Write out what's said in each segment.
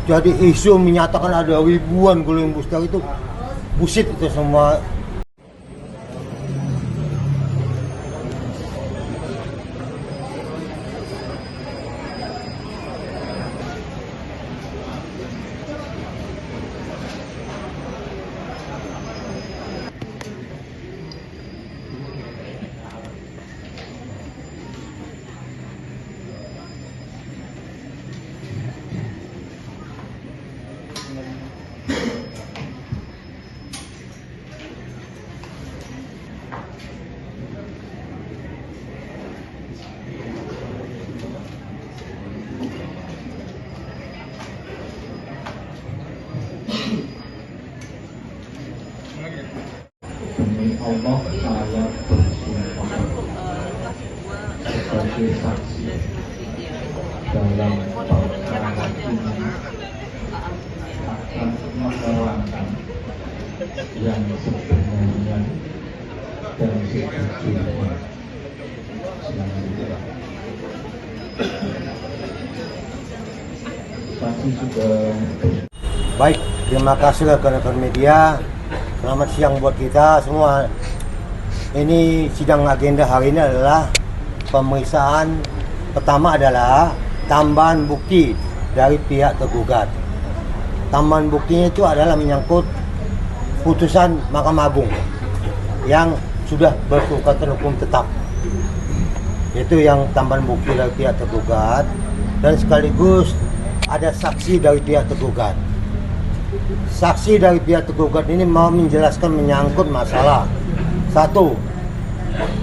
Jadi isu menyatakan ada ribuan glowing booster itu bullshit itu semua. Demi Allah saya bersumpah sebagai saksi dalam perkara ini akan menerangkan yang sebenarnya dan sejujurnya. Saksi sudah. Baik, terima kasih rekan-rekan media. Selamat siang buat kita semua. Ini sidang agenda hari ini adalah pemeriksaan pertama adalah tambahan bukti dari pihak tergugat. Tambahan buktinya itu adalah menyangkut putusan Mahkamah Agung yang sudah berkekuatan hukum tetap. Itu yang tambahan bukti dari pihak tergugat dan sekaligus ada saksi dari pihak tergugat. Saksi dari pihak tergugat ini mau menjelaskan menyangkut masalah satu,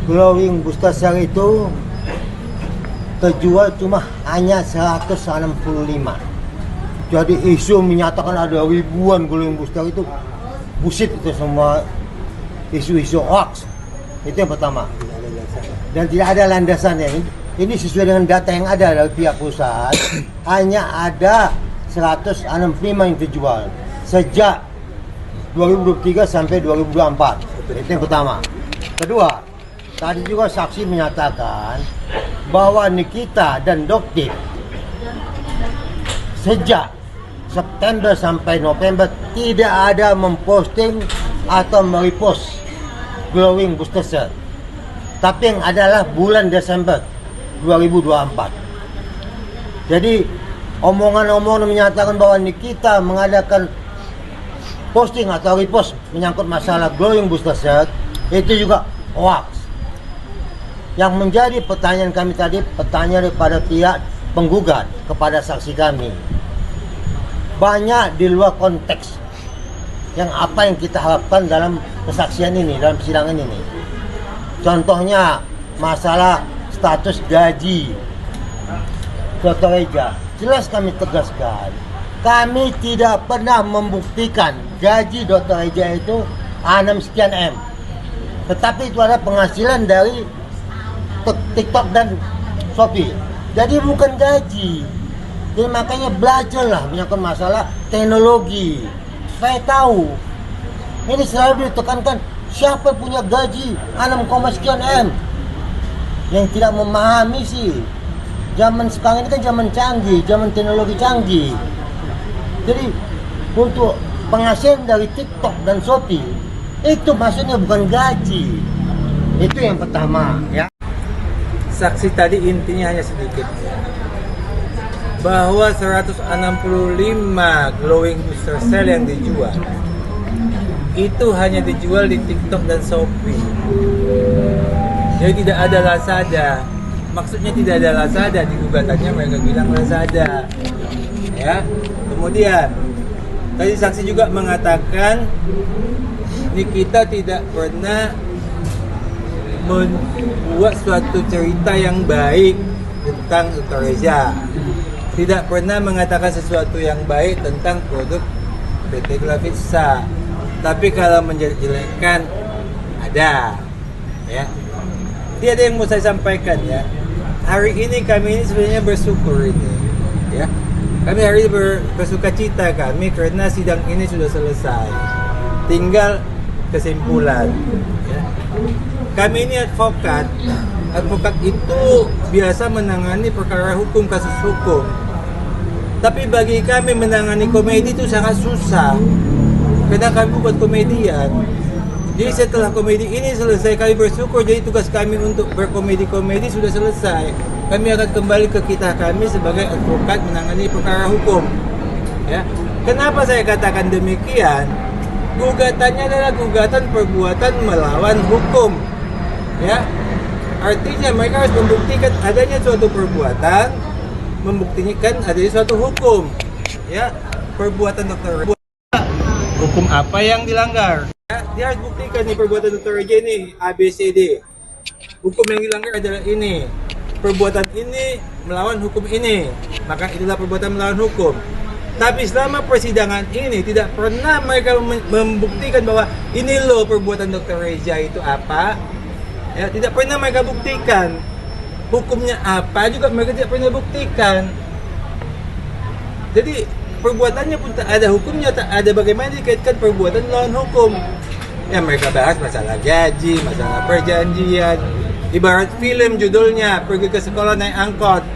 glowing booster cell itu terjual cuma hanya 165. Jadi isu menyatakan ada ribuan glowing booster itu bullshit itu semua, isu-isu hoax. Itu yang pertama. Dan tidak ada landasannya. Ini sesuai dengan data yang ada dari pihak perusahaan. Hanya ada 165 yang terjual sejak 2023 sampai 2024. Itu yang pertama. Kedua, tadi juga saksi menyatakan bahwa Nikita dan Doktif sejak September sampai November tidak ada memposting atau merepost glowing booster cell. Tapi yang adalah bulan Desember 2024. Jadi omongan-omongan menyatakan bahwa Nikita mengadakan posting atau repost menyangkut masalah glowing booster cell itu juga hoax. Yang menjadi pertanyaan kami tadi, pertanyaan daripada pihak penggugat kepada saksi kami, banyak di luar konteks yang apa yang kita harapkan dalam kesaksian ini, dalam persidangan ini. Contohnya masalah status gaji Dr. Eja. Jelas kami tegaskan, kami tidak pernah membuktikan gaji Dr. Eja itu 6 sekian M. Tetapi itu ada penghasilan dari TikTok dan Shopee. Jadi bukan gaji. Jadi makanya belajarlah menyangkut masalah teknologi. Saya tahu ini selalu ditekankan, siapa punya gaji 6, sekian M. Yang tidak memahami sih, zaman sekarang ini kan zaman canggih, zaman teknologi canggih. Jadi untuk penghasilan dari TikTok dan Shopee itu maksudnya bukan gaji. Itu yang pertama ya. Saksi tadi intinya hanya sedikit, bahwa 165 glowing booster cell yang dijual itu hanya dijual di TikTok dan Shopee. Jadi tidak ada Lazada. Maksudnya tidak ada Lazada, di gugatannya mereka bilang Lazada. Ya. Kemudian tadi saksi juga mengatakan Nikita tidak pernah membuat suatu cerita yang baik tentang Dr. Reza. Tidak pernah mengatakan sesuatu yang baik tentang produk PT Glavitsa. Tapi kalau menjelek-jelekkan ada, ya. Tidak ada yang mau saya sampaikan ya. Hari ini kami ini sebenarnya bersyukur ini, ya. Kami hari ini bersuka cita kami karena sidang ini sudah selesai. Tinggal kesimpulan. Ya. Kami ini advokat. Advokat itu biasa menangani perkara hukum, kasus hukum. Tapi bagi kami menangani komedi itu sangat susah. Karena kami buat komedian. Jadi setelah komedi ini selesai, kami bersyukur. Jadi tugas kami untuk berkomedi-komedi sudah selesai. Kami akan kembali ke kita kami sebagai advokat menangani perkara hukum. Ya. Kenapa saya katakan demikian? Gugatannya adalah gugatan perbuatan melawan hukum. Ya. Artinya mereka harus membuktikan adanya suatu perbuatan, membuktikan adanya suatu hukum. Ya, perbuatan dokter hukum apa yang dilanggar? Ya, dia harus buktikan nih perbuatan dokter Reja ini ABCD. Hukum yang dilanggar adalah ini. Perbuatan ini melawan hukum ini. Maka itulah perbuatan melawan hukum. Tapi selama persidangan ini tidak pernah mereka membuktikan bahwa ini loh perbuatan dokter Reja itu apa. Ya, tidak pernah mereka buktikan. Hukumnya apa juga mereka tidak pernah buktikan. Jadi perbuatannya pun tak ada hukumnya, tak ada bagaimana dikaitkan perbuatan melawan hukum. Ya mereka bahas masalah gaji, masalah perjanjian. Ibarat film judulnya pergi ke sekolah naik angkot.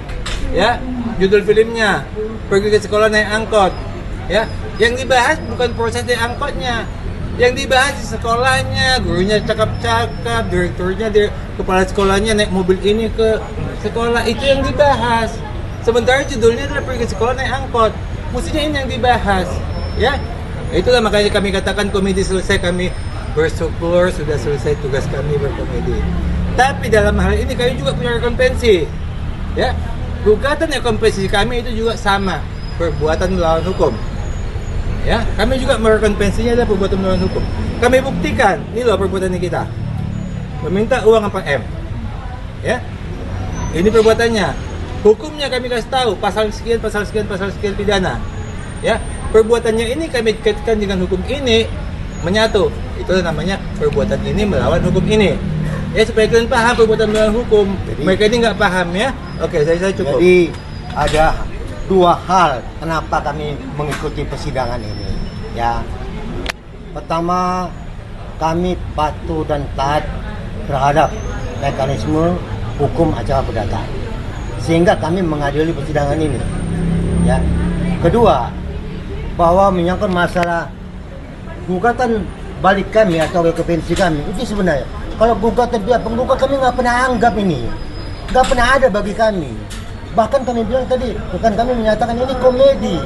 Ya, judul filmnya pergi ke sekolah naik angkot. Ya, yang dibahas bukan proses naik angkotnya. Yang dibahas di sekolahnya, gurunya cakap-cakap, direkturnya, kepala sekolahnya naik mobil ini ke sekolah, itu yang dibahas. Sementara judulnya adalah pergi ke sekolah naik angkot. Mestinya ini yang dibahas, ya. Itulah makanya kami katakan komedi selesai, kami bersyukur sudah selesai tugas kami berkomedi. Tapi dalam hal ini kami juga punya rekompensi, ya. Gugatan rekompensi kami itu juga sama, perbuatan melawan hukum. Ya, kami juga merekompensinya adalah perbuatan melawan hukum. Kami buktikan, ini loh perbuatan kita. Meminta uang 4M. Ya. Ini perbuatannya. Hukumnya kami kasih tahu, pasal sekian pidana. Ya. Perbuatannya ini kami kaitkan dengan hukum ini menyatu. Itu namanya perbuatan ini melawan hukum ini. Ya, supaya kalian paham perbuatan melawan hukum. Jadi, mereka ini nggak paham ya. Oke, saya cukup. Jadi ada dua hal kenapa kami mengikuti persidangan ini, ya. Pertama, kami patuh dan taat terhadap mekanisme hukum acara perdata, sehingga kami mengadili persidangan ini, ya. Kedua, bahwa menyangkut masalah gugatan balik kami atau rekompensi kami, itu sebenarnya kalau gugatan pihak penggugat kami nggak pernah anggap ini, nggak pernah ada bagi kami. Bahkan kami bilang tadi, bukan kami menyatakan ini komedi.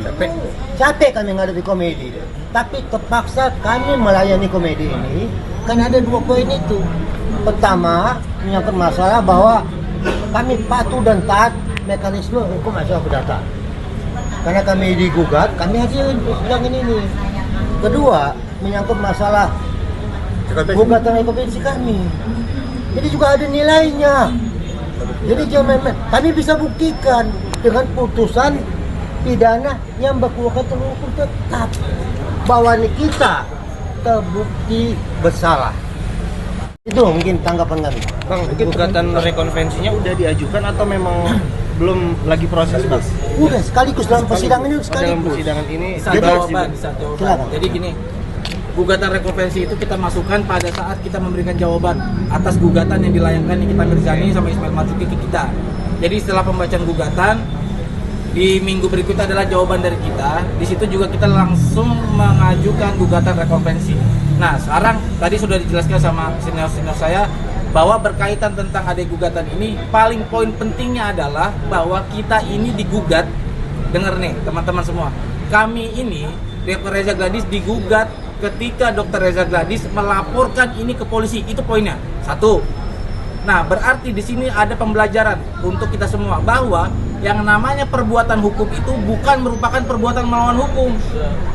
Capek kami menghadapi komedi. Tapi terpaksa kami melayani komedi ini karena ada dua poin itu. Pertama, menyangkut masalah bahwa kami patuh dan taat mekanisme hukum acara perdata. Karena kami digugat, kami hadirin persidangan ini. Kedua, menyangkut masalah gugatan rekompensi kami. Jadi juga ada nilainya. Jadi kami bisa buktikan dengan putusan pidana yang berkuatan hukum tetap bahwa kita terbukti bersalah. Itu mungkin tanggapan kami. Bang, gugatan rekonvensinya udah diajukan atau memang belum lagi proses, Bang? Udah sekaligus dalam persidangan ini sekaligus. Dalam persidangan ini Bisa Jadi, jawaban. silakan. Jadi gini, gugatan rekonvensi itu kita masukkan pada saat kita memberikan jawaban atas gugatan yang dilayangkan Nikita Mirzani sama Ismail Marzuki ke kita. Jadi setelah pembacaan gugatan di minggu berikutnya adalah jawaban dari kita. Di situ juga kita langsung mengajukan gugatan rekonvensi. Nah, sekarang tadi sudah dijelaskan sama senior-senior saya bahwa berkaitan tentang ada gugatan ini, paling poin pentingnya adalah bahwa kita ini digugat. Dengar nih teman-teman semua, kami ini Dr. Reza Gladys digugat ketika Dr. Reza Gladys melaporkan ini ke polisi. Itu poinnya. Satu. Nah, berarti di sini ada pembelajaran untuk kita semua bahwa yang namanya perbuatan hukum itu bukan merupakan perbuatan melawan hukum.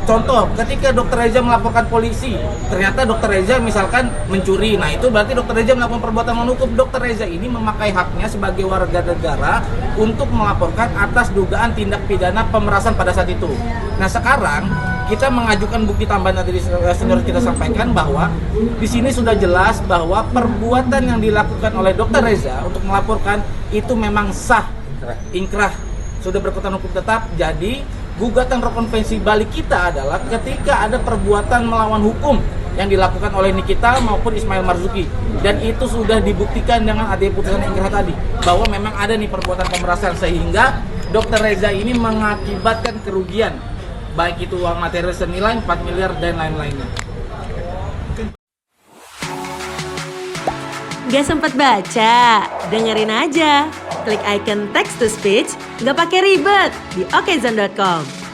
Contoh, ketika Dr. Reza melaporkan polisi, ternyata Dr. Reza misalkan mencuri. Nah, itu berarti Dr. Reza melakukan perbuatan melawan hukum. Dr. Reza ini memakai haknya sebagai warga negara untuk melaporkan atas dugaan tindak pidana pemerasan pada saat itu. Nah, sekarang kita mengajukan bukti tambahan tadi senior kita sampaikan bahwa di sini sudah jelas bahwa perbuatan yang dilakukan oleh Dr. Reza untuk melaporkan itu memang sah, inkrah, sudah berkekuatan hukum tetap. Jadi gugatan rekonvensi balik kita adalah ketika ada perbuatan melawan hukum yang dilakukan oleh Nikita maupun Ismail Marzuki, dan itu sudah dibuktikan dengan adanya putusan inkrah tadi bahwa memang ada nih perbuatan pemerasan, sehingga Dr. Reza ini mengakibatkan kerugian, baik itu uang materi senilai 4 miliar dan lain-lainnya. Gak sempat baca? Dengerin aja. Klik icon text to speech, gak pakai ribet di okezone.com.